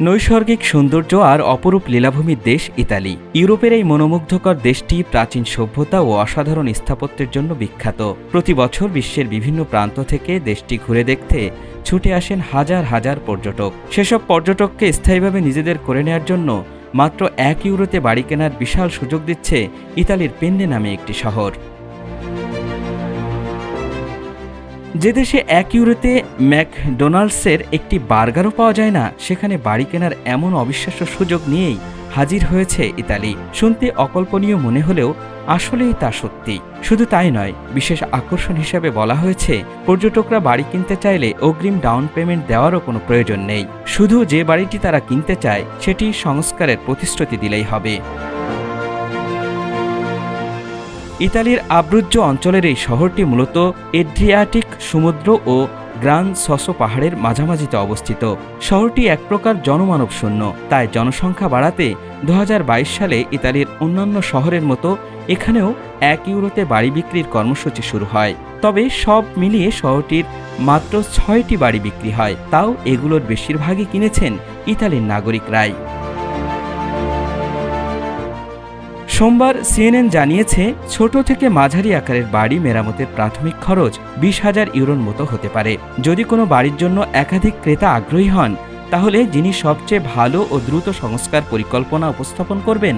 নৈসর্গিক সৌন্দর্য আর অপরূপ লীলাভূমির দেশ ইতালি। ইউরোপের এই মনোমুগ্ধকর দেশটি প্রাচীন সভ্যতা ও অসাধারণ স্থাপত্যের জন্য বিখ্যাত। প্রতি বছর বিশ্বের বিভিন্ন প্রান্ত থেকে দেশটি ঘুরে দেখতে ছুটে আসেন হাজার হাজার পর্যটক। সেসব পর্যটককে স্থায়ীভাবে নিজেদের করে নেওয়ার জন্য মাত্র 1 ইউরোতে বাড়ি কেনার বিশাল সুযোগ দিচ্ছে ইতালির পেন্নে নামে একটি শহর। যে দেশে 1 ইউরোতে ম্যাকডোনাল্ডসের একটি বার্গারও পাওয়া যায় না, সেখানে বাড়ি কেনার এমন অবিশ্বাস্য সুযোগ নিয়েই হাজির হয়েছে ইতালি। শুনতে অকল্পনীয় মনে হলেও আসলেই তা সত্যি। শুধু তাই নয়, বিশেষ আকর্ষণ হিসেবে বলা হয়েছে পর্যটকরা বাড়ি কিনতে চাইলে অগ্রিম ডাউন পেমেন্ট দেওয়ারও কোনো প্রয়োজন নেই। শুধু যে বাড়িটি তারা কিনতে চায় সেটি সংস্কারের প্রতিশ্রুতি দিলেই হবে। ইতালির আব্রুজ্জো অঞ্চলের এই শহরটি মূলত এড্রিয়াটিক সমুদ্র ও গ্রান সসো পাহাড়ের মাঝামাঝিতে অবস্থিত। শহরটি এক প্রকার জনমানব শূন্য, তাই জনসংখ্যা বাড়াতে 2022 সালে ইতালির অন্যান্য শহরের মতো এখানেও 1 ইউরোতে বাড়ি বিক্রির কর্মসূচি শুরু হয়। তবে সব মিলিয়ে শহরটির মাত্র 6টি বাড়ি বিক্রি হয়, তাও এগুলোর বেশিরভাগই কিনেছেন ইতালির নাগরিকরাই। সোমবার সিএনএন জানিয়েছে, ছোট থেকে মাঝারি আকারের বাড়ি মেরামতের প্রাথমিক খরচ 20,000 ইউরোর মতো হতে পারে। যদি কোনো বাড়ির জন্য একাধিক ক্রেতা আগ্রহী হন, তাহলে যিনি সবচেয়ে ভালো ও দ্রুত সংস্কার পরিকল্পনা উপস্থাপন করবেন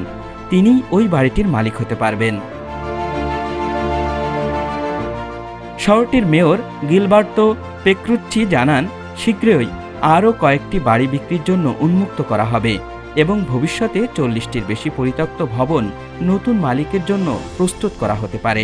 তিনি ওই বাড়িটির মালিক হতে পারবেন। শহরটির মেয়র গিলবার্তো পেক্রুচ্চি জানান, শীঘ্রই আরও কয়েকটি বাড়ি বিক্রির জন্য উন্মুক্ত করা হবে এবং ভবিষ্যতে 40টির বেশি পরিত্যক্ত ভবন নতুন মালিকের জন্য প্রস্তুত করা হতে পারে।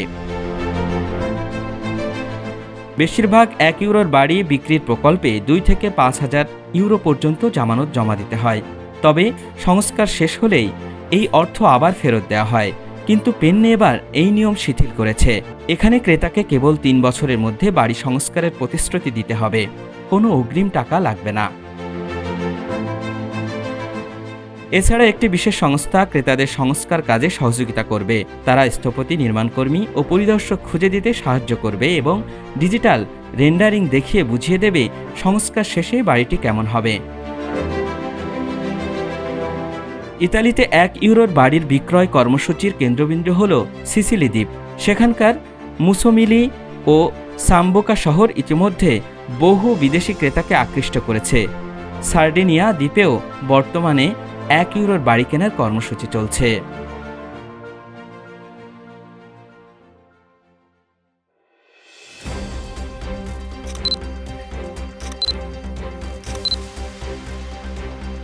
বেশিরভাগ 1 ইউরোর বাড়ি বিক্রির প্রকল্পে 2 থেকে 5,000 ইউরো পর্যন্ত জামানত জমা দিতে হয়। তবে সংস্কার শেষ হলেই এই অর্থ আবার ফেরত দেওয়া হয়। কিন্তু পেন্নে এবার এই নিয়ম শিথিল করেছে। এখানে ক্রেতাকে কেবল 3 বছরের মধ্যে বাড়ি সংস্কারের প্রতিশ্রুতি দিতে হবে, কোনো অগ্রিম টাকা লাগবে না। এছাড়া একটি বিশেষ সংস্থা ক্রেতাদের সংস্কার কাজে সহযোগিতা করবে। তারা স্থপতি, নির্মাণকর্মী ও পরিদর্শক খুঁজে দিতে সাহায্য করবে এবং ডিজিটাল রেন্ডারিং দেখিয়ে বুঝিয়ে দেবে সংস্কার শেষে বাড়িটি কেমন হবে। ইতালিতে 1 ইউরোর বাড়ির বিক্রয় কর্মসূচির কেন্দ্রবিন্দু হল সিসিলি দ্বীপ। সেখানকার মুসোমিলি ও সাম্বোকা শহর ইতিমধ্যে বহু বিদেশি ক্রেতাকে আকৃষ্ট করেছে। সার্ডিনিয়া দ্বীপেও বর্তমানে 1 ইউরোর বাড়ি কেনার কর্মসূচি চলছে।